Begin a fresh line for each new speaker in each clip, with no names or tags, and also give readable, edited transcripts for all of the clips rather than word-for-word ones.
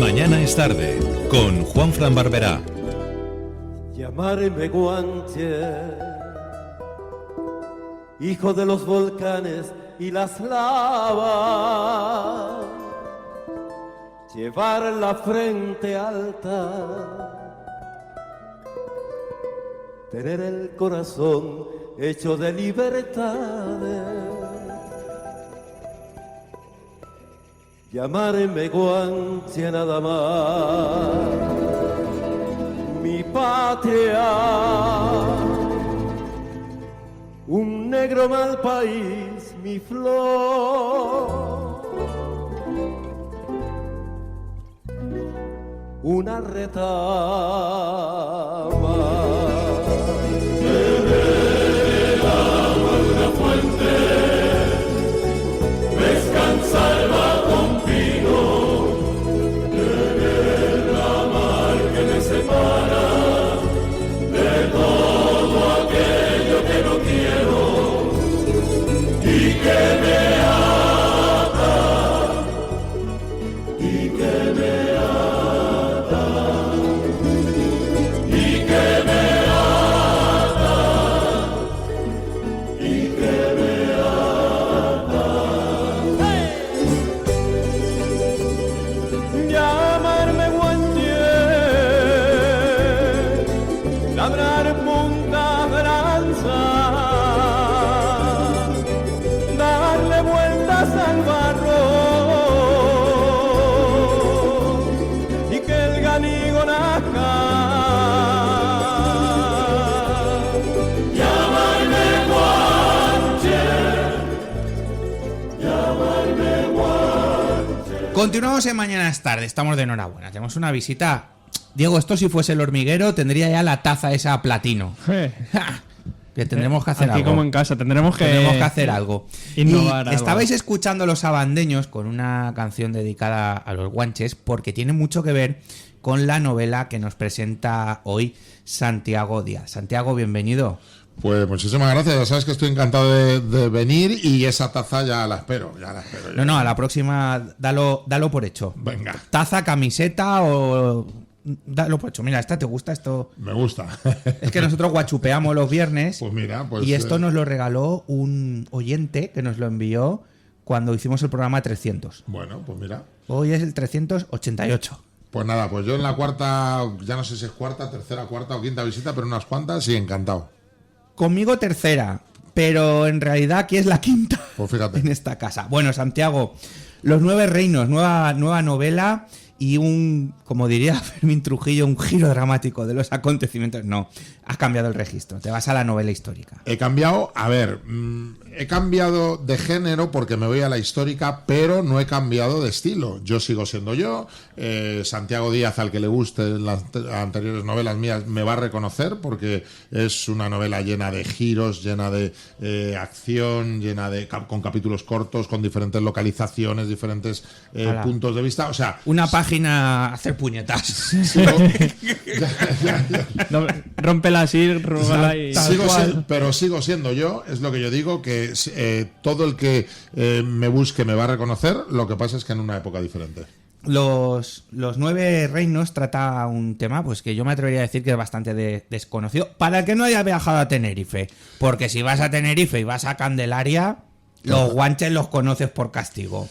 Mañana es tarde, con Juanfran Barberá.
Llamarme Guanche, hijo de los volcanes y las lavas, llevar la frente alta, tener el corazón hecho de libertades. Llamarme Guanche nada más, mi patria, un negro mal país, mi flor, una retama.
Beber el agua de una fuente, descansa el con pino, beber la mar que me separa de todo aquello que no quiero y que me ata, y que me ata, y que me ata, y que me ata.
Llamarme Guanche, labrar puntas de lanza, darle vueltas al barro y que el ganigo nazca.
Llamarme Guanche, llamarme Guanche.
Continuamos en Mañana es tarde, estamos de enhorabuena. Tenemos una visita. Diego, esto si fuese el hormiguero tendría ya la taza esa platino. Que tendremos que hacer
Aquí
algo.
como en casa, tendremos que
hacer algo.
innovar
Y
algo.
estabais escuchando Los Abandeños con una canción dedicada a los guanches porque tiene mucho que ver con la novela que nos presenta hoy Santiago Díaz. Santiago, bienvenido.
Pues muchísimas gracias, ya sabes que estoy encantado de venir y esa taza ya la espero.
No, a la próxima dalo por hecho.
Venga.
Taza, camiseta o... Dalo por hecho. Mira, esta te gusta, esto...
Me gusta.
Es que nosotros guachupeamos los viernes.
Pues mira, pues...
Y esto nos lo regaló un oyente que nos lo envió cuando hicimos el programa 300.
Bueno, pues mira.
Hoy es el 388.
Pues nada, pues yo en la cuarta, ya no sé si es tercera, cuarta o quinta visita, pero unas cuantas y encantado.
Conmigo tercera, pero en realidad aquí es la quinta.
Pues fíjate.
En esta casa. Bueno, Santiago, Los Nueve Reinos, nueva novela y un, como diría Fermín Trujillo, un giro dramático de los acontecimientos. No, has cambiado el registro, te vas a la novela histórica.
He cambiado de género porque me voy a la histórica, pero no he cambiado de estilo. Yo sigo siendo yo. Santiago Díaz, al que le guste las anteriores novelas mías, me va a reconocer porque es una novela llena de giros, llena de acción, con capítulos cortos, con diferentes localizaciones, diferentes puntos de vista. O sea,
una página a hacer puñetas.
No, rómpela así, róbala y...
Pero sigo siendo yo, es lo que yo digo, que todo el que me busque me va a reconocer, lo que pasa es que en una época diferente.
Los Nueve Reinos trata un tema pues que yo me atrevería a decir que es bastante desconocido para el que no haya viajado a Tenerife, porque si vas a Tenerife y vas a Candelaria, los guanches los conoces por castigo.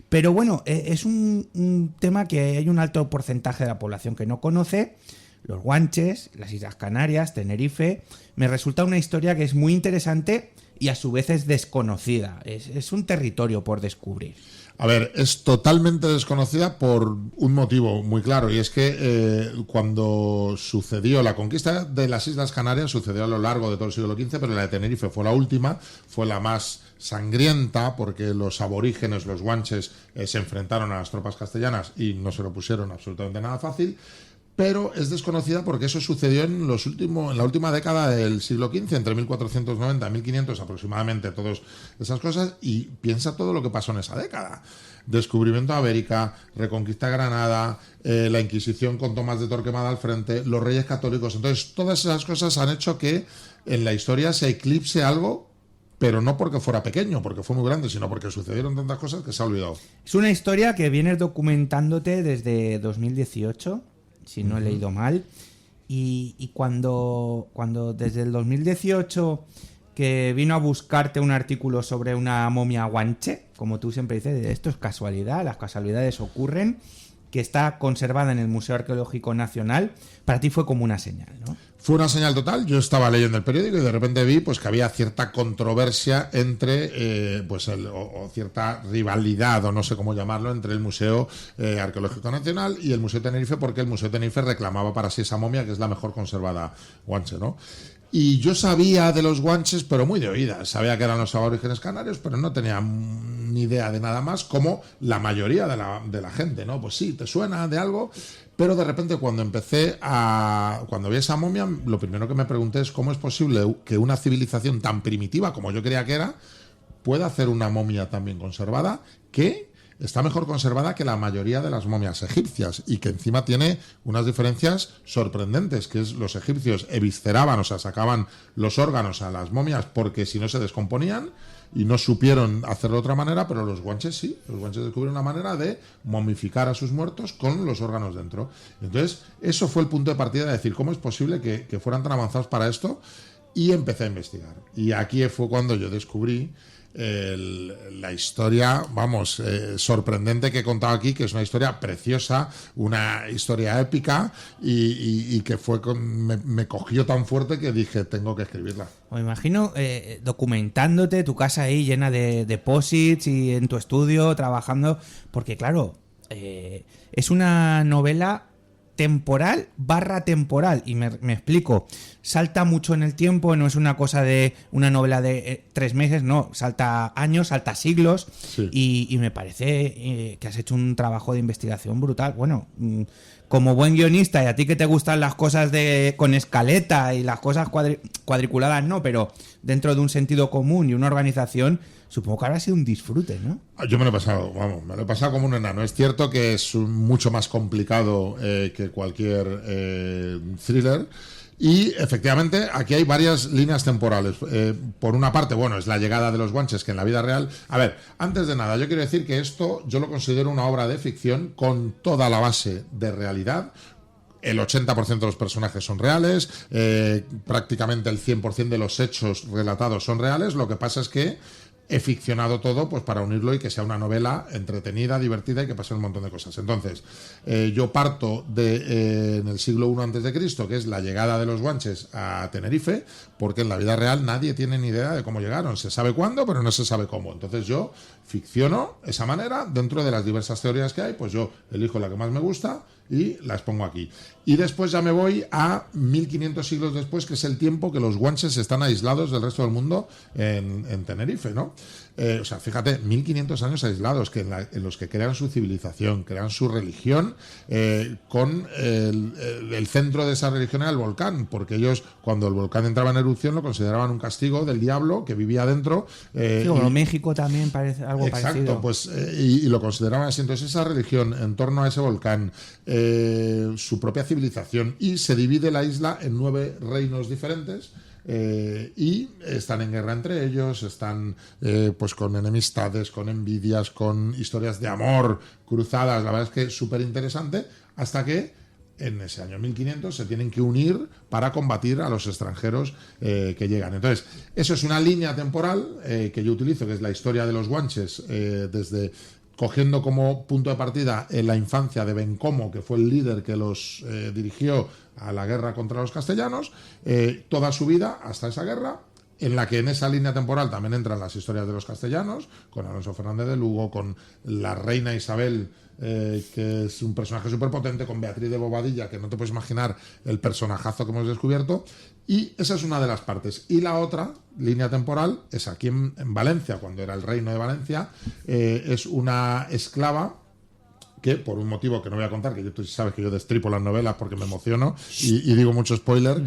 Pero bueno, es un tema que hay un alto porcentaje de la población que no conoce. Los guanches, las Islas Canarias, Tenerife. Me resulta una historia que es muy interesante y a su vez es desconocida. Es un territorio por descubrir.
A ver, es totalmente desconocida por un motivo muy claro, y es que cuando sucedió la conquista de las Islas Canarias, sucedió a lo largo de todo el siglo XV, pero la de Tenerife fue la última, fue la más sangrienta, porque los aborígenes, los guanches, se enfrentaron a las tropas castellanas y no se lo pusieron absolutamente nada fácil. Pero es desconocida porque eso sucedió en la última década del siglo XV, entre 1490 y 1500 aproximadamente, todas esas cosas, y piensa todo lo que pasó en esa década. Descubrimiento de América, reconquista de Granada, la Inquisición con Tomás de Torquemada al frente, los reyes católicos. Entonces, todas esas cosas han hecho que en la historia se eclipse algo pero no porque fuera pequeño, porque fue muy grande, sino porque sucedieron tantas cosas que se ha olvidado.
Es una historia que vienes documentándote desde 2018, si no he leído mal, y cuando desde el 2018 que vino a buscarte un artículo sobre una momia guanche, como tú siempre dices, esto es casualidad, las casualidades ocurren, que está conservada en el Museo Arqueológico Nacional, para ti fue como una señal, ¿no?
Fue una señal total. Yo estaba leyendo el periódico y de repente vi pues que había cierta controversia entre o cierta rivalidad, o no sé cómo llamarlo, entre el Museo Arqueológico Nacional y el Museo de Tenerife, porque el Museo de Tenerife reclamaba para sí esa momia, que es la mejor conservada guanche, ¿no? Y yo sabía de los guanches, pero muy de oídas. Sabía que eran los aborígenes canarios, pero no tenía ni idea de nada más, como la mayoría de la gente, ¿no? Pues sí, te suena de algo, pero de repente cuando vi esa momia, lo primero que me pregunté es cómo es posible que una civilización tan primitiva como yo creía que era, pueda hacer una momia tan bien conservada, que está mejor conservada que la mayoría de las momias egipcias y que encima tiene unas diferencias sorprendentes, que es los egipcios evisceraban, o sea, sacaban los órganos a las momias porque si no se descomponían y no supieron hacerlo de otra manera, pero los guanches sí, los guanches descubrieron una manera de momificar a sus muertos con los órganos dentro. Entonces, eso fue el punto de partida de decir, ¿cómo es posible que fueran tan avanzados para esto? Y empecé a investigar. Y aquí fue cuando yo descubrí la historia, sorprendente que he contado aquí, que es una historia preciosa, una historia épica y que me cogió tan fuerte que dije, tengo que escribirla.
Me imagino documentándote, tu casa ahí llena de deposits y en tu estudio trabajando, porque claro, es una novela temporal, y me explico. Salta mucho en el tiempo, no es una cosa de una novela de 3 meses, no, salta años, salta siglos,
sí.
y me parece que has hecho un trabajo de investigación brutal. Bueno, como buen guionista, y a ti que te gustan las cosas con escaleta y las cosas cuadriculadas, no, pero dentro de un sentido común y una organización, supongo que habrá sido un disfrute, ¿no?
Yo me lo he pasado como un enano. Es cierto que es mucho más complicado que cualquier thriller. Y efectivamente aquí hay varias líneas temporales. Por una parte, es la llegada de los guanches, que en la vida real... A ver, antes de nada, yo quiero decir que esto yo lo considero una obra de ficción con toda la base de realidad. El 80% de los personajes son reales, prácticamente el 100% de los hechos relatados son reales. Lo que pasa es que he ficcionado todo pues para unirlo y que sea una novela entretenida, divertida y que pasen un montón de cosas. Entonces, yo parto en el siglo I a.C., que es la llegada de los guanches a Tenerife, porque en la vida real nadie tiene ni idea de cómo llegaron. Se sabe cuándo, pero no se sabe cómo. Entonces yo ficciono esa manera dentro de las diversas teorías que hay, pues yo elijo la que más me gusta y la expongo aquí. Y después ya me voy a 1500 siglos después, que es el tiempo que los guanches están aislados del resto del mundo en Tenerife, ¿no? O sea, fíjate, 1500 años aislados, en los que crean su civilización, crean su religión, con el centro de esa religión era el volcán, porque ellos, cuando el volcán entraba en erupción, lo consideraban un castigo del diablo que vivía dentro.
Sí, como México también parece algo
exacto,
parecido.
Exacto, pues y lo consideraban así. Entonces esa religión en torno a ese volcán, su propia civilización, y se divide la isla en 9 reinos diferentes. Y están en guerra entre ellos, están pues con enemistades, con envidias, con historias de amor cruzadas. La verdad es que es súper interesante, hasta que en ese año 1500 se tienen que unir para combatir a los extranjeros que llegan. Entonces, eso es una línea temporal que yo utilizo, que es la historia de los guanches, desde cogiendo como punto de partida la infancia de Bencomo, que fue el líder que los dirigió a la guerra contra los castellanos, toda su vida hasta esa guerra, en la que en esa línea temporal también entran las historias de los castellanos, con Alonso Fernández de Lugo, con la reina Isabel, que es un personaje súper potente, con Beatriz de Bobadilla, que no te puedes imaginar el personajazo que hemos descubierto. Y esa es una de las partes. Y la otra línea temporal es aquí en Valencia, cuando era el reino de Valencia. Es una esclava que, por un motivo que no voy a contar, que tú sabes que yo destripo las novelas porque me emociono y digo mucho spoiler,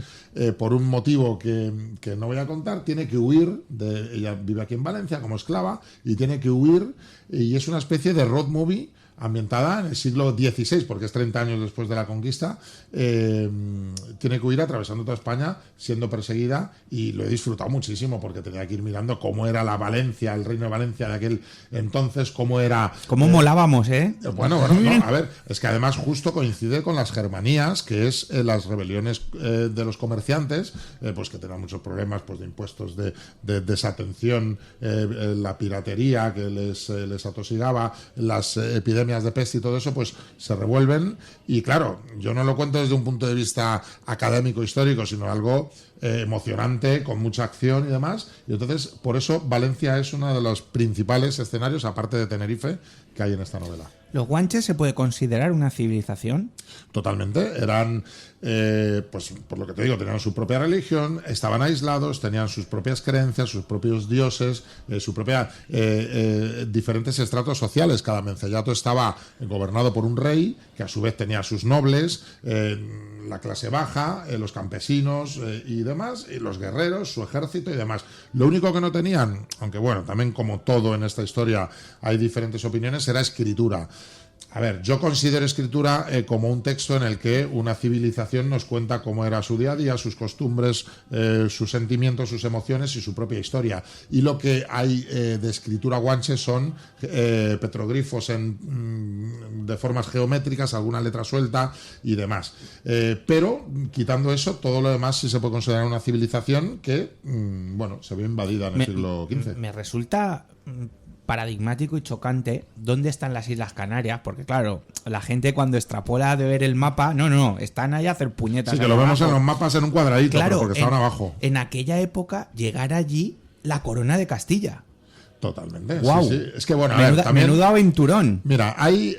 por un motivo que no voy a contar, tiene que huir. Ella vive aquí en Valencia como esclava y tiene que huir, y es una especie de road movie ambientada en el siglo XVI, porque es 30 años después de la conquista, tiene que huir atravesando toda España, siendo perseguida, y lo he disfrutado muchísimo, porque tenía que ir mirando cómo era la Valencia, el reino de Valencia de aquel entonces, cómo era...
¿Cómo molábamos, eh?
Bueno, no, a ver, es que además justo coincide con las Germanías, que es las rebeliones de los comerciantes, pues que tenían muchos problemas pues de impuestos, de desatención, la piratería que les atosigaba, las epidemias de peste y todo eso, pues se revuelven. Y claro, yo no lo cuento desde un punto de vista académico histórico, sino algo emocionante, con mucha acción y demás. Y entonces, por eso Valencia es uno de los principales escenarios, aparte de Tenerife, que hay en esta novela.
¿Los guanches se puede considerar una civilización?
Totalmente. Eran, pues por lo que te digo, tenían su propia religión, estaban aislados, tenían sus propias creencias, sus propios dioses, su propia diferentes estratos sociales. Cada menceyato estaba gobernado por un rey, que a su vez tenía sus nobles, la clase baja, los campesinos y demás, y los guerreros, su ejército y demás. Lo único que no tenían, aunque bueno, también como todo en esta historia hay diferentes opiniones, era escritura. A ver, yo considero escritura como un texto en el que una civilización nos cuenta cómo era su día a día, sus costumbres, sus sentimientos, sus emociones y su propia historia. Y lo que hay de escritura guanche son petroglifos de formas geométricas, alguna letra suelta y demás. Pero, quitando eso, todo lo demás sí se puede considerar una civilización que, bueno, se vio invadida en el siglo XV.
Me resulta paradigmático y chocante dónde están las Islas Canarias, porque claro, la gente cuando extrapola de ver el mapa, no, están ahí a hacer puñetas.
Sí, que lo vemos en los mapas en un cuadradito,
claro,
porque estaban abajo.
En aquella época, llegar allí la corona de Castilla.
Totalmente.
Wow.
Sí. Es que bueno,
menudo aventurón.
Mira, hay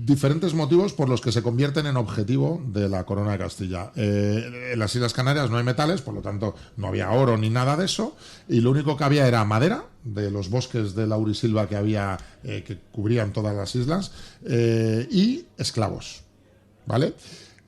diferentes motivos por los que se convierten en objetivo de la corona de Castilla. En las Islas Canarias no hay metales, por lo tanto no había oro ni nada de eso, y lo único que había era madera de los bosques de laurisilva que había, que cubrían todas las islas, y esclavos, ¿vale?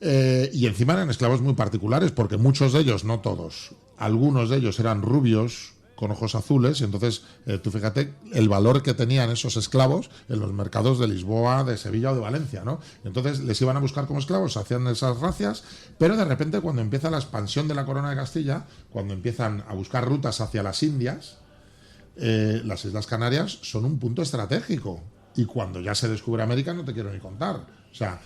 Y encima eran esclavos muy particulares, porque muchos de ellos, no todos, algunos de ellos eran rubios con ojos azules, y entonces tú fíjate el valor que tenían esos esclavos en los mercados de Lisboa, de Sevilla o de Valencia, ¿no? Entonces les iban a buscar como esclavos, hacían esas racias, pero de repente cuando empieza la expansión de la corona de Castilla, cuando empiezan a buscar rutas hacia las Indias, las Islas Canarias son un punto estratégico, y cuando ya se descubre América no te quiero ni contar. O sea,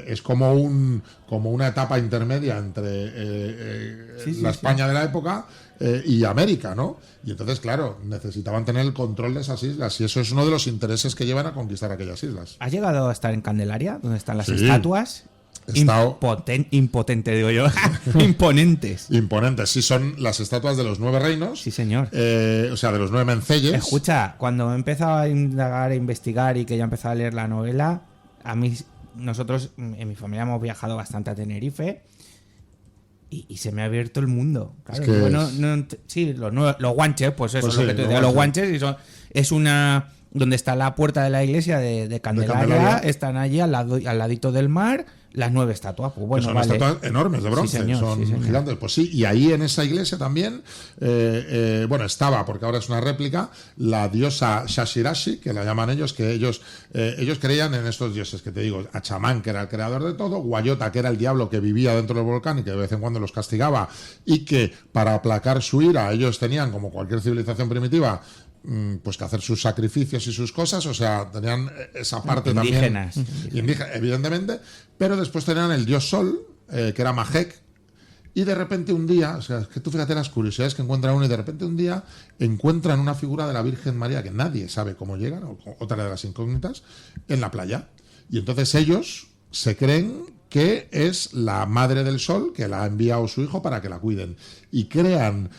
es como una etapa intermedia entre la España de la época y América, ¿no? Y entonces, claro, necesitaban tener el control de esas islas, y eso es uno de los intereses que llevan a conquistar aquellas islas.
¿Has llegado a estar en Candelaria, donde están las estatuas? Impotente, digo yo. Imponentes.
Imponentes, sí, son las estatuas de los 9 reinos.
Sí, señor.
O sea, de los 9 menceyes.
Escucha, cuando he empezado a indagar, a investigar y que ya he empezado a leer la novela, nosotros en mi familia hemos viajado bastante a Tenerife y se me ha abierto el mundo. Claro,
es que
bueno, sí, los guanches, pues eso
pues
es lo
sí,
que te decía, los guanches, y es una... Donde está la puerta de la iglesia de Candelaria, están allí al ladito del mar, las 9 estatuas. Pues bueno,
son
vale.
estatuas enormes de bronce,
Sí, señor,
son gigantes. Pues sí, y ahí en esa iglesia también, estaba, porque ahora es una réplica, la diosa Shashirashi, que la llaman ellos, que ellos creían en estos dioses, que te digo, a Chamán, que era el creador de todo, Guayota, que era el diablo que vivía dentro del volcán y que de vez en cuando los castigaba, y que para aplacar su ira ellos tenían, como cualquier civilización primitiva, pues que hacer sus sacrificios y sus cosas, o sea, tenían esa parte
indígenas.
También indígena, evidentemente, pero después tenían el dios Sol, que era Majek, y de repente un día, o sea, es que tú fíjate las curiosidades que encuentra uno, y de repente un día encuentran una figura de la Virgen María que nadie sabe cómo llegan, otra de las incógnitas, en la playa, y entonces ellos se creen que es la madre del Sol, que la ha enviado su hijo para que la cuiden, y crean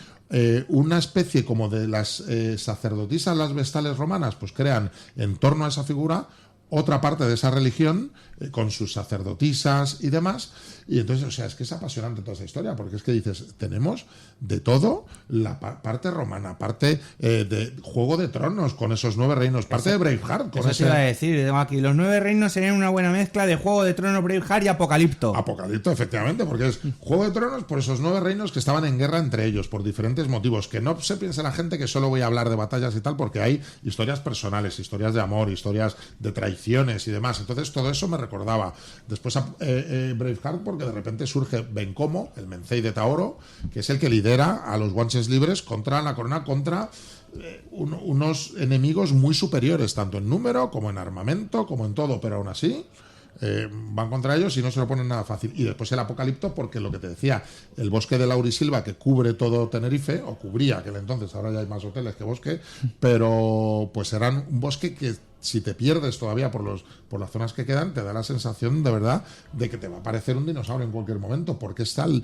una especie como de las sacerdotisas, las vestales romanas, pues crean en torno a esa figura otra parte de esa religión, con sus sacerdotisas y demás. Y entonces, o sea, es que es apasionante toda esa historia, porque es que dices, tenemos de todo, la parte romana, parte de Juego de Tronos con esos 9 reinos, parte de Braveheart con
eso te iba a decir, tengo aquí, los 9 reinos serían una buena mezcla de Juego de Tronos, Braveheart y Apocalipto.
Apocalipto, efectivamente, porque es Juego de Tronos por esos 9 reinos que estaban en guerra entre ellos, por diferentes motivos. Que no se piense la gente que solo voy a hablar de batallas y tal, porque hay historias personales, historias de amor, historias de traición, elecciones y demás. Entonces todo eso me recordaba. Después Braveheart, porque de repente surge Bencomo, el Mencey de Taoro, que es el que lidera a los guanches libres contra la corona, contra unos enemigos muy superiores, tanto en número como en armamento, como en todo, pero aún así van contra ellos y no se lo ponen nada fácil. Y después el Apocalipto, porque lo que te decía, el bosque de Laurisilva, que cubre todo Tenerife, o cubría aquel entonces, ahora ya hay más hoteles que bosque, pero pues eran un bosque que si te pierdes todavía por las zonas que quedan, te da la sensación de verdad de que te va a aparecer un dinosaurio en cualquier momento, porque está el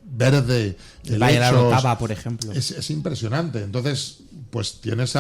verde,
el Valle de la Orotava, por ejemplo.
Es impresionante. Entonces, pues tienes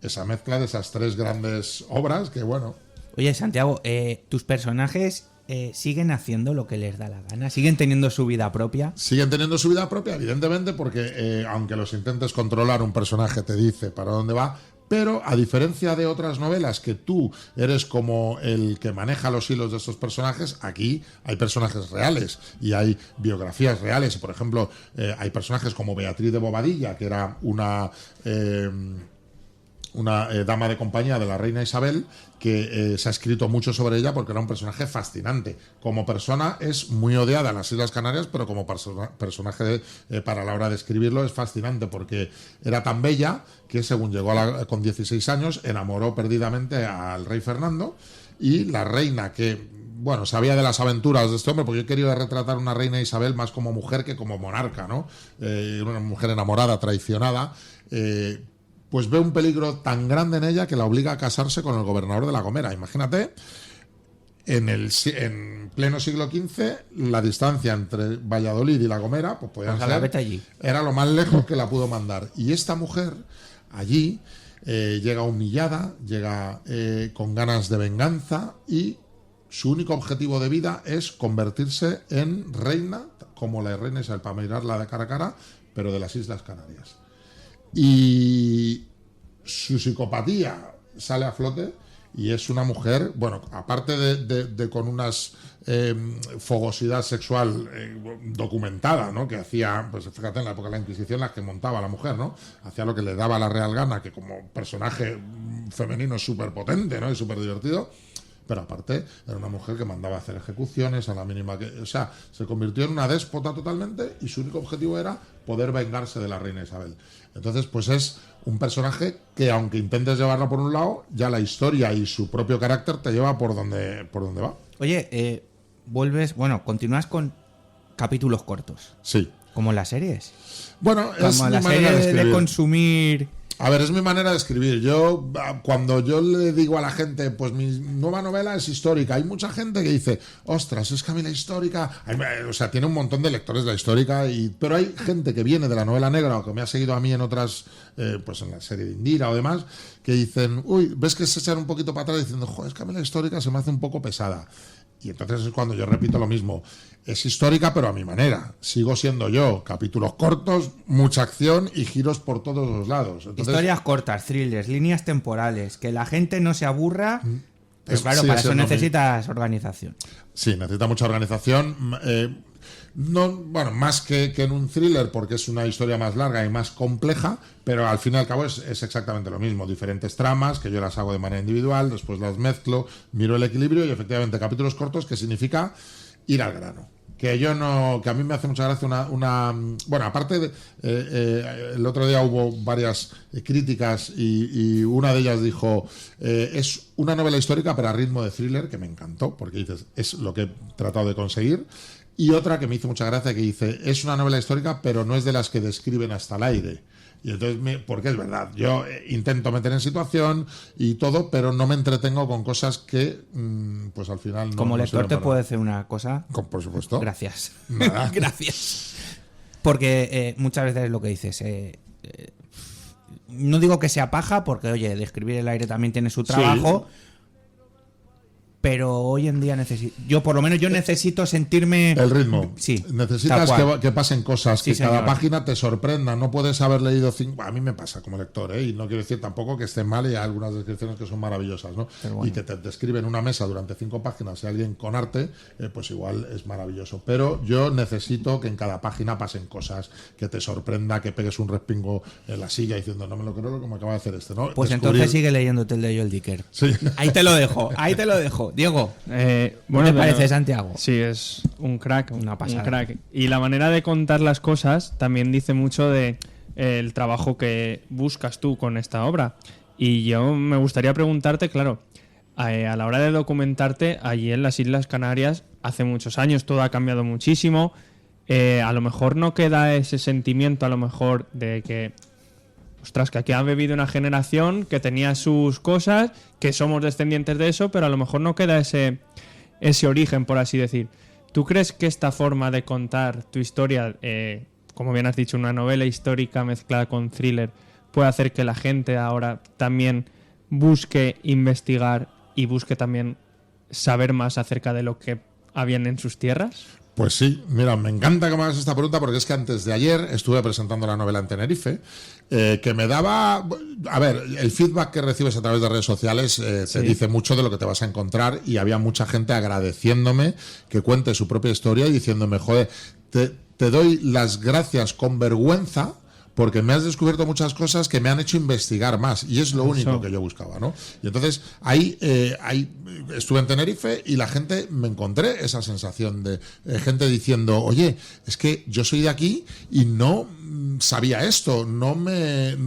esa mezcla de esas tres grandes obras que, bueno...
Oye, Santiago, ¿tus personajes siguen haciendo lo que les da la gana? ¿Siguen teniendo su vida propia?
Siguen teniendo su vida propia, evidentemente, porque aunque los intentes controlar, un personaje te dice para dónde va, pero a diferencia de otras novelas que tú eres como el que maneja los hilos de estos personajes, aquí hay personajes reales y hay biografías reales. Por ejemplo, hay personajes como Beatriz de Bobadilla, que era una dama de compañía de la reina Isabel, que se ha escrito mucho sobre ella porque era un personaje fascinante. Como persona es muy odiada en las Islas Canarias, pero como personaje para la hora de escribirlo es fascinante, porque era tan bella que según llegó con 16 años enamoró perdidamente al rey Fernando, y la reina, que bueno, sabía de las aventuras de este hombre, porque yo he querido retratar una reina Isabel más como mujer que como monarca, ¿no? Una mujer enamorada, traicionada, pues ve un peligro tan grande en ella que la obliga a casarse con el gobernador de La Gomera. Imagínate, en pleno siglo XV, la distancia entre Valladolid y La Gomera, pues podían ser,
allí.
Era lo más lejos que la pudo mandar. Y esta mujer, allí, llega humillada, llega con ganas de venganza, y su único objetivo de vida es convertirse en reina, como la reina Isabel, para mirarla de cara a cara, pero de las Islas Canarias. Y su psicopatía sale a flote, y es una mujer, bueno, aparte de con unas fogosidad sexual documentada, ¿no? Que hacía, pues fíjate, en la época de la Inquisición, las que montaba la mujer, ¿no? Hacía lo que le daba la real gana, que como personaje femenino es súper potente, ¿no? Y súper divertido. Pero aparte era una mujer que mandaba a hacer ejecuciones a la mínima que... O sea, se convirtió en una déspota totalmente, y su único objetivo era poder vengarse de la reina Isabel. Entonces, pues es un personaje que, aunque intentes llevarlo por un lado, ya la historia y su propio carácter te lleva por donde va.
Oye, continúas con capítulos cortos.
Sí.
Como las series.
Bueno, es
como
mi
la
manera
serie
de escribir.
de consumir...
A ver, es mi manera de escribir. Yo, cuando yo le digo a la gente, pues mi nueva novela es histórica, hay mucha gente que dice, ostras, es que a mí la histórica... O sea, tiene un montón de lectores de la histórica, pero hay gente que viene de la novela negra o que me ha seguido a mí en otras, pues en la serie de Indira o demás, que dicen, uy, ves que se echan un poquito para atrás diciendo, joder, es que a mí la histórica se me hace un poco pesada. Y entonces es cuando yo repito lo mismo. Es histórica, pero a mi manera. Sigo siendo yo. Capítulos cortos, mucha acción y giros por todos los lados. Entonces,
historias cortas, thrillers, líneas temporales, que la gente no se aburra. Pero claro,
sí,
para eso necesitas organización.
Sí, necesita mucha organización. Bueno, más que en un thriller, porque es una historia más larga y más compleja, pero al fin y al cabo es exactamente lo mismo. Diferentes tramas que yo las hago de manera individual, después las mezclo, miro el equilibrio, y efectivamente capítulos cortos, que significa ir al grano. Que a mí me hace mucha gracia bueno, aparte el otro día hubo varias críticas, y una de ellas dijo, es una novela histórica pero a ritmo de thriller, que me encantó, porque dices, es lo que he tratado de conseguir. Y otra que me hizo mucha gracia, que dice, es una novela histórica pero no es de las que describen hasta el aire. Y entonces, porque es verdad, yo intento meter en situación y todo, pero no me entretengo con cosas que, pues al final no.
Como lector te puedo decir una cosa.
Por supuesto.
Gracias.
Nada.
Gracias. Porque muchas veces lo que dices, no digo que sea paja, porque oye, describir el aire también tiene su trabajo, pero hoy en día yo por lo menos necesito sentirme...
El ritmo.
Sí.
Necesitas que pasen cosas,
Sí,
que cada
señor.
página te sorprenda. No puedes haber leído 5... A mí me pasa como lector, y no quiero decir tampoco que estén mal, y hay algunas descripciones que son maravillosas, ¿no?
Bueno.
Y que te describen una mesa durante 5 páginas y alguien con arte, pues igual es maravilloso. Pero yo necesito que en cada página pasen cosas, que te sorprenda, que pegues un respingo en la silla diciendo no me lo creo lo que me acaba de hacer este, ¿no?
Pues
Descubrir-
entonces sigue leyéndote el de Joel Dicker.
Sí.
Ahí te lo dejo. Diego,
Bueno,
te parece, Santiago?
Sí, es un crack,
Una pasada.
un crack. Y la manera de contar las cosas también dice mucho de el trabajo que buscas tú con esta obra. Y yo me gustaría preguntarte, claro, a la hora de documentarte allí en las Islas Canarias, hace muchos años todo ha cambiado muchísimo. A lo mejor no queda ese sentimiento, a lo mejor, de que ostras, que aquí ha vivido una generación que tenía sus cosas, que somos descendientes de eso, pero a lo mejor no queda ese origen, por así decir. ¿Tú crees que esta forma de contar tu historia, como bien has dicho, una novela histórica mezclada con thriller, puede hacer que la gente ahora también busque investigar y busque también saber más acerca de lo que habían en sus tierras?
Pues sí, mira, me encanta que me hagas esta pregunta porque es que antes de ayer estuve presentando la novela en Tenerife, que me daba... A ver, el feedback que recibes a través de redes sociales te dice mucho de lo que te vas a encontrar, y había mucha gente agradeciéndome que cuente su propia historia y diciéndome, joder, te doy las gracias con vergüenza porque me has descubierto muchas cosas que me han hecho investigar más, y es lo único que yo buscaba, ¿no? Y entonces ahí estuve en Tenerife y la gente, me encontré esa sensación de gente diciendo, oye, es que yo soy de aquí y no sabía esto, nunca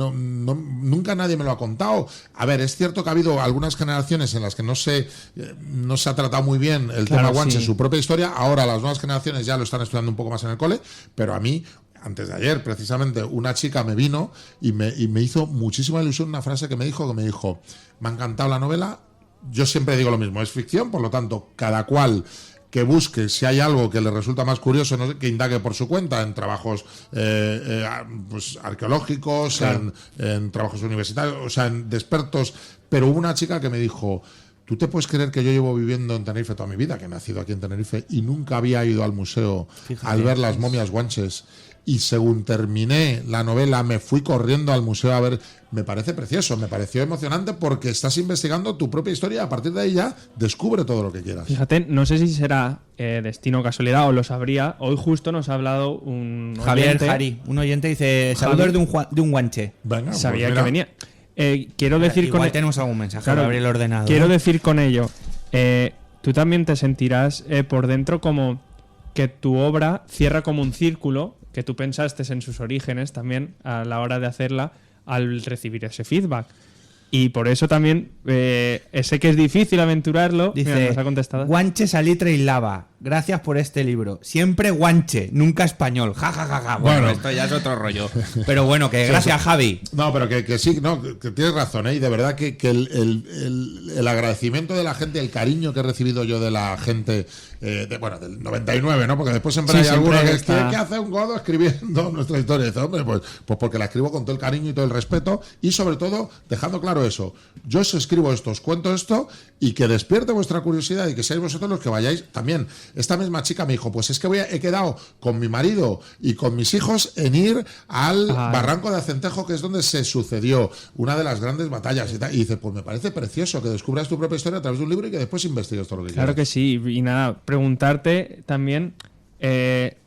nadie me lo ha contado. A ver, es cierto que ha habido algunas generaciones en las que no se ha tratado muy bien el tema guanche, su propia historia. Ahora las nuevas generaciones ya lo están estudiando un poco más en el cole, pero a mí, antes de ayer, precisamente, una chica me vino y me hizo muchísima ilusión una frase que me dijo, me ha encantado la novela. Yo siempre digo lo mismo, es ficción, por lo tanto, cada cual que busque, si hay algo que le resulta más curioso, no sé, que indague por su cuenta en trabajos pues arqueológicos, claro, en trabajos universitarios, o sea, de expertos. Pero hubo una chica que me dijo, ¿tú te puedes creer que yo llevo viviendo en Tenerife toda mi vida, que he nacido aquí en Tenerife, y nunca había ido al museo al ver las momias guanches? Y según terminé la novela me fui corriendo al museo a ver. Me parece precioso, me pareció emocionante porque estás investigando tu propia historia, a partir de ahí ya descubre todo lo que quieras.
Fíjate, no sé si será destino o casualidad o lo sabría. Hoy justo nos ha hablado un
Javier
oyente.
Jari, un oyente, dice saludos de un guanche.
Venga,
Sabía
pues
que venía. Quiero decir
Igual
con
tenemos algún mensaje,
Claro,
para abrir el ordenador.
Quiero decir con ello, tú también te sentirás por dentro como que tu obra cierra como un círculo, que tú pensaste en sus orígenes también a la hora de hacerla, al recibir ese feedback. Y por eso también sé que es difícil aventurarlo.
Dice,
mira, nos ha contestado.
guanche, salitre y lava. Gracias por este libro. Siempre guanche, nunca español. Ja, ja, ja, ja. Bueno, esto ya es otro rollo. Pero bueno, que gracias, Javi.
No, pero que sí, no, que tienes razón, y de verdad que el agradecimiento de la gente, el cariño que he recibido yo de la gente, del 99, ¿no? Porque después siempre hay
siempre
alguno que
está.
¿qué hace un godo escribiendo nuestra historia? Y dice, hombre, pues porque la escribo con todo el cariño y todo el respeto, y sobre todo dejando claro eso. Yo os escribo esto, os cuento esto, y que despierte vuestra curiosidad y que seáis vosotros los que vayáis también. Esta misma chica me dijo, pues es que he quedado con mi marido y con mis hijos en ir al Barranco de Acentejo, que es donde se sucedió una de las grandes batallas y tal. Y dice, pues me parece precioso que descubras tu propia historia a través de un libro y que después investigues todo lo que
Claro
quieras.
que sí. Y nada, preguntarte también,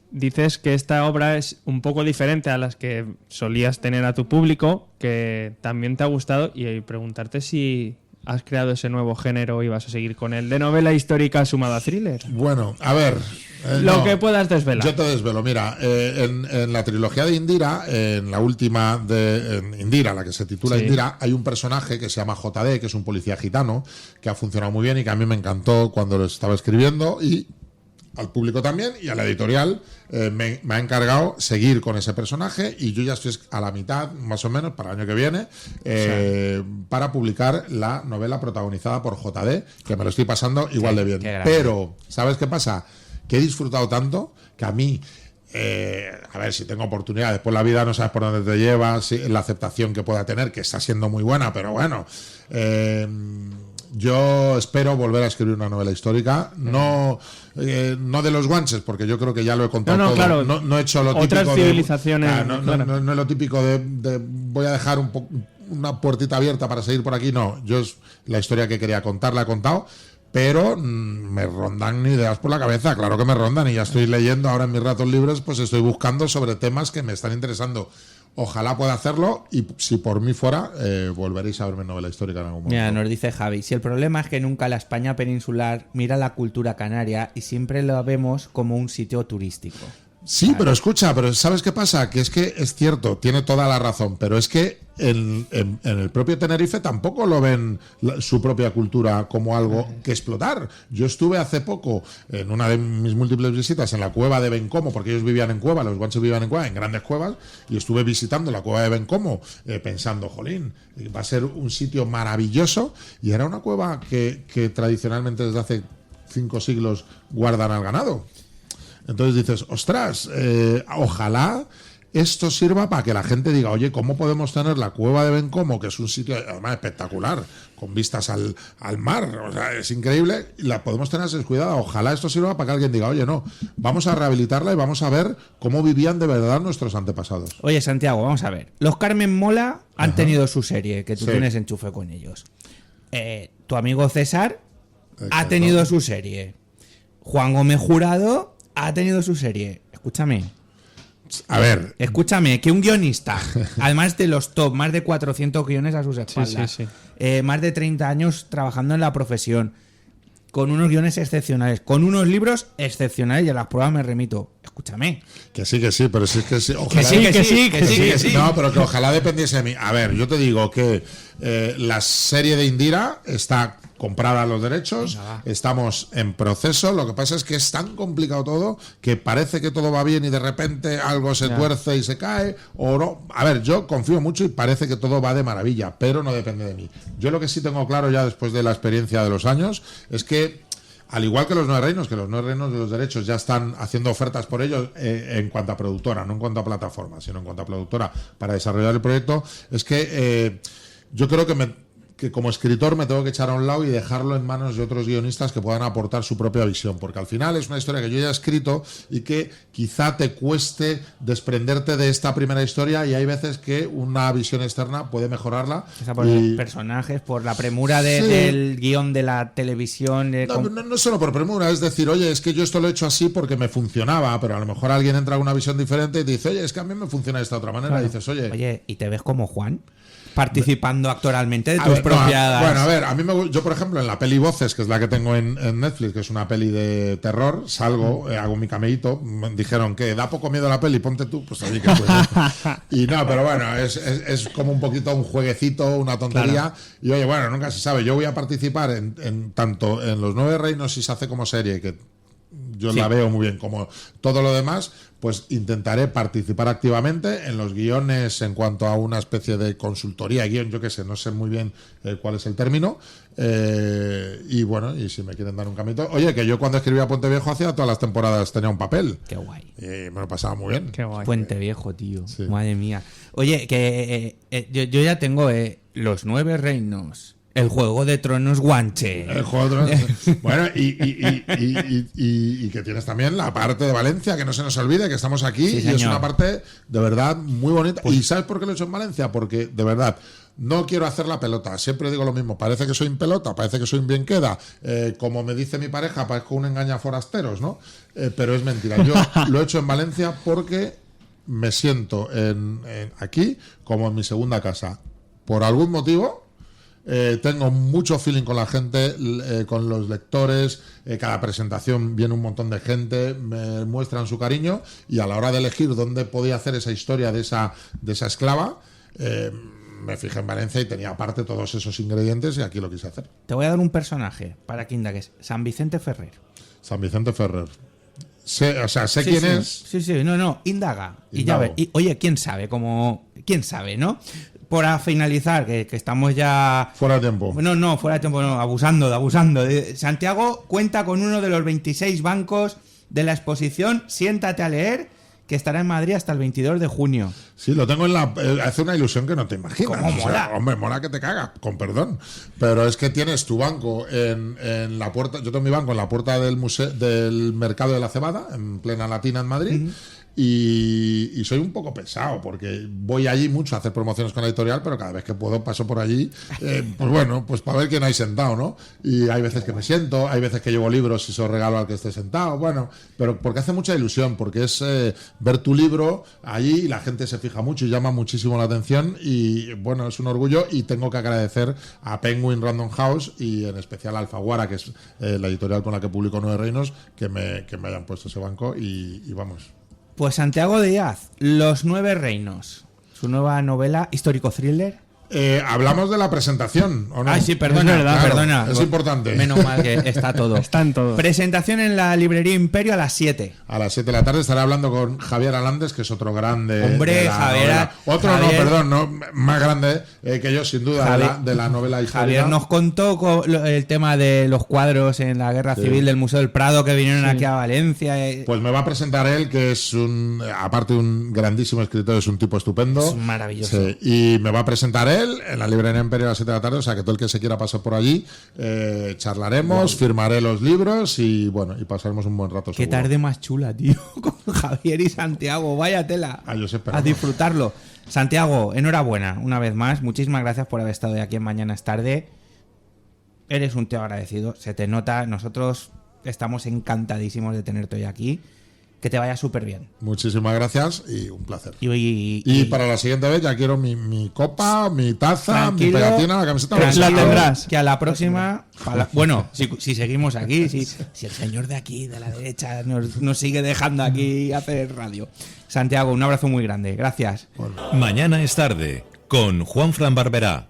dices que esta obra es un poco diferente a las que solías tener a tu público, que también te ha gustado, y preguntarte si has creado ese nuevo género y vas a seguir con él, de novela histórica sumado a thriller.
Bueno, a ver...
Lo que puedas desvelar.
Yo te desvelo. Mira, en la trilogía de Indira, en la última de Indira, la que se titula Indira, hay un personaje que se llama JD, que es un policía gitano, que ha funcionado muy bien y que a mí me encantó cuando lo estaba escribiendo, y al público también, y a la editorial me ha encargado seguir con ese personaje, y yo ya estoy a la mitad, más o menos, para el año que viene, para publicar la novela protagonizada por JD, que me lo estoy pasando igual de bien. Pero, ¿sabes qué pasa? Que he disfrutado tanto que a mí, a ver, si tengo oportunidad, después la vida no sabes por dónde te lleva, la aceptación que pueda tener, que está siendo muy buena, pero bueno, Yo espero volver a escribir una novela histórica, no de los guanches, porque yo creo que ya lo he contado todo.
Claro.
No he hecho lo típico
Otras civilizaciones.
No es lo típico de voy a dejar una puertita abierta para seguir por aquí. No, yo es la historia que quería contar, la he contado. Pero me rondan ideas por la cabeza, claro que me rondan, y ya estoy leyendo ahora en mis ratos libres, pues estoy buscando sobre temas que me están interesando. Ojalá pueda hacerlo, y si por mí fuera, volveréis a verme novela histórica en algún momento.
Mira, nos dice Javi, si el problema es que nunca la España peninsular mira la cultura canaria y siempre la vemos como un sitio turístico.
Sí, claro. Pero escucha, pero ¿sabes qué pasa? Que es cierto, tiene toda la razón, pero es que en el propio Tenerife tampoco lo ven su propia cultura como algo que explotar. Yo estuve hace poco en una de mis múltiples visitas en la cueva de Bencomo, porque ellos vivían en cueva, los guanches vivían en cueva, en grandes cuevas, y estuve visitando la cueva de Bencomo pensando, jolín, va a ser un sitio maravilloso, y era una cueva que tradicionalmente desde hace 5 siglos guardan al ganado. Entonces dices, ostras, ojalá esto sirva para que la gente diga, oye, ¿cómo podemos tener la cueva de Bencomo, que es un sitio además espectacular, con vistas al mar? O sea, es increíble, y la podemos tener descuidada. Ojalá esto sirva para que alguien diga, oye, no, vamos a rehabilitarla y vamos a ver cómo vivían de verdad nuestros antepasados.
Oye, Santiago, vamos a ver. Los Carmen Mola han tenido su serie, que tú tienes enchufe con ellos. Tu amigo César ha tenido su serie. Juan Gómez Jurado ha tenido su serie. Escúchame.
A ver.
Escúchame, que un guionista, además de los top, más de 400 guiones a sus espaldas,
sí.
Más de 30 años trabajando en la profesión, con unos guiones excepcionales, con unos libros excepcionales, y a las pruebas me remito. Escúchame.
Que sí, pero sí que sí.
Ojalá que sí.
No, pero que ojalá dependiese de mí. A ver, yo te digo que la serie de Indira está comprada los derechos, estamos en proceso. Lo que pasa es que es tan complicado todo que parece que todo va bien y de repente algo se tuerce y se cae, o no. A ver, yo confío mucho y parece que todo va de maravilla, pero no depende de mí. Yo lo que sí tengo claro ya después de la experiencia de los años es que, al igual que los Nueve Reinos, que los Nueve Reinos de los derechos ya están haciendo ofertas por ellos en cuanto a productora, no en cuanto a plataforma, sino en cuanto a productora para desarrollar el proyecto, es que yo creo que como escritor me tengo que echar a un lado y dejarlo en manos de otros guionistas que puedan aportar su propia visión, porque al final es una historia que yo ya he escrito y que quizá te cueste desprenderte de esta primera historia, y hay veces que una visión externa puede mejorarla.
O sea, por los personajes, por la premura del guión de la televisión.
No solo por premura, es decir, oye, es que yo esto lo he hecho así porque me funcionaba, pero a lo mejor alguien entra con una visión diferente y te dice, oye, es que a mí me funciona de esta otra manera.
Claro.
Y dices, oye,
¿y te ves como Juan? Participando actualmente de tus propiedades.
Bueno, a ver, a mí yo por ejemplo en la peli Voces, que es la que tengo en Netflix, que es una peli de terror, salgo, hago mi cameíto, me dijeron que da poco miedo la peli, ponte tú, pues allí que y no, pero bueno, es como un poquito un jueguecito, una tontería, claro. Y oye, bueno, nunca se sabe, yo voy a participar en tanto en los Nueve Reinos, si se hace como serie, que yo la veo muy bien, como todo lo demás, pues intentaré participar activamente en los guiones en cuanto a una especie de consultoría, guión, yo qué sé, no sé muy bien cuál es el término, y bueno, y si me quieren dar un camito, oye, que yo cuando escribía Puente Viejo hacía todas las temporadas, tenía un papel.
Qué guay.
Me lo pasaba muy bien.
Qué guay.
Puente Viejo, tío. Sí. Madre mía. Oye, que yo ya tengo los Nueve Reinos. El Juego de Tronos guanche.
El Juego de Tronos. Bueno, y que tienes también la parte de Valencia, que no se nos olvide que estamos aquí, sí, y es una parte de verdad muy bonita. Pues, ¿y sabes por qué lo he hecho en Valencia? Porque de verdad no quiero hacer la pelota. Siempre digo lo mismo. Parece que soy en pelota, parece que soy en bien queda. Como me dice mi pareja, parezco un engañaforasteros, ¿no? Pero es mentira. Yo lo he hecho en Valencia porque me siento aquí como en mi segunda casa. Por algún motivo. Tengo mucho feeling con la gente, con los lectores, cada presentación viene un montón de gente, me muestran su cariño, y a la hora de elegir dónde podía hacer esa historia de esa esclava, me fijé en Valencia y tenía aparte todos esos ingredientes, y aquí lo quise hacer.
Te voy a dar un personaje para que indagues: San Vicente Ferrer.
San Vicente Ferrer. Sé quién es.
Sí, no, indaga. Y ya ves. Y, oye, ¿quién sabe? ¿Quién sabe, no? Para finalizar, que estamos ya...
Fuera de tiempo.
No, fuera de tiempo, no, abusando. Santiago cuenta con uno de los 26 bancos de la exposición Siéntate a leer, que estará en Madrid hasta el 22 de junio.
Sí, lo tengo en la... hace una ilusión que no te imaginas.
¿Cómo mola?
Hombre, mola que te caga, con perdón. Pero es que tienes tu banco en la puerta... Yo tengo mi banco en la puerta del del Mercado de la Cebada, en plena Latina en Madrid. Y soy un poco pesado porque voy allí mucho a hacer promociones con la editorial, pero cada vez que puedo paso por allí, pues bueno, pues para ver quién hay sentado, ¿no? Y hay veces que me siento, hay veces que llevo libros y se los regalo al que esté sentado, bueno, pero porque hace mucha ilusión, porque es ver tu libro allí y la gente se fija mucho y llama muchísimo la atención y bueno, es un orgullo y tengo que agradecer a Penguin Random House y en especial a Alfaguara, que es la editorial con la que publico Nueve Reinos, que me hayan puesto ese banco y vamos.
Pues Santiago Díaz, Los Nueve Reinos, su nueva novela histórico-thriller.
Hablamos de la presentación, ¿o no?
Ay, sí, perdona,
Es verdad,
Claro,
perdona.
es importante.
Menos mal que está todo.
Están todos.
Presentación en la librería Imperio a las 7.
A las 7 de la tarde estaré hablando con Javier Alandes, que es otro grande.
Hombre,
de la
Javier,
novela. Otro
Javier.
no, perdón, no, más grande que yo, sin duda,
Javier.
de la novela histórica.
Javier nos contó el tema de los cuadros en la Guerra Civil del Museo del Prado que vinieron aquí a Valencia.
Pues me va a presentar él, que es aparte un grandísimo escritor, es un tipo estupendo.
Es maravilloso.
Sí, y me va a presentar él en la librería Imperio a las 7 de la tarde, o sea que todo el que se quiera pasar por allí, charlaremos, firmaré los libros y bueno, y pasaremos un buen rato.
Qué
seguro.
tarde más chula, tío, con Javier y Santiago. Vaya tela.
Ah, yo sé, pero
A
no.
disfrutarlo. Santiago, enhorabuena, una vez más. Muchísimas gracias por haber estado aquí en Mañana es Tarde. Eres un tío agradecido, se te nota. Nosotros estamos encantadísimos de tenerte hoy aquí. Que te vaya súper bien.
Muchísimas gracias y un placer.
Y
para la siguiente vez ya quiero mi copa, mi taza,
tranquilo,
mi pegatina, la camiseta. lo que
tranquilo,
sea.
La tendrás.
Que a la próxima... bueno, si seguimos aquí, si el señor de aquí, de la derecha, nos sigue dejando aquí hacer radio. Santiago, un abrazo muy grande. Gracias.
Mañana es tarde con Juan Fran Barberá.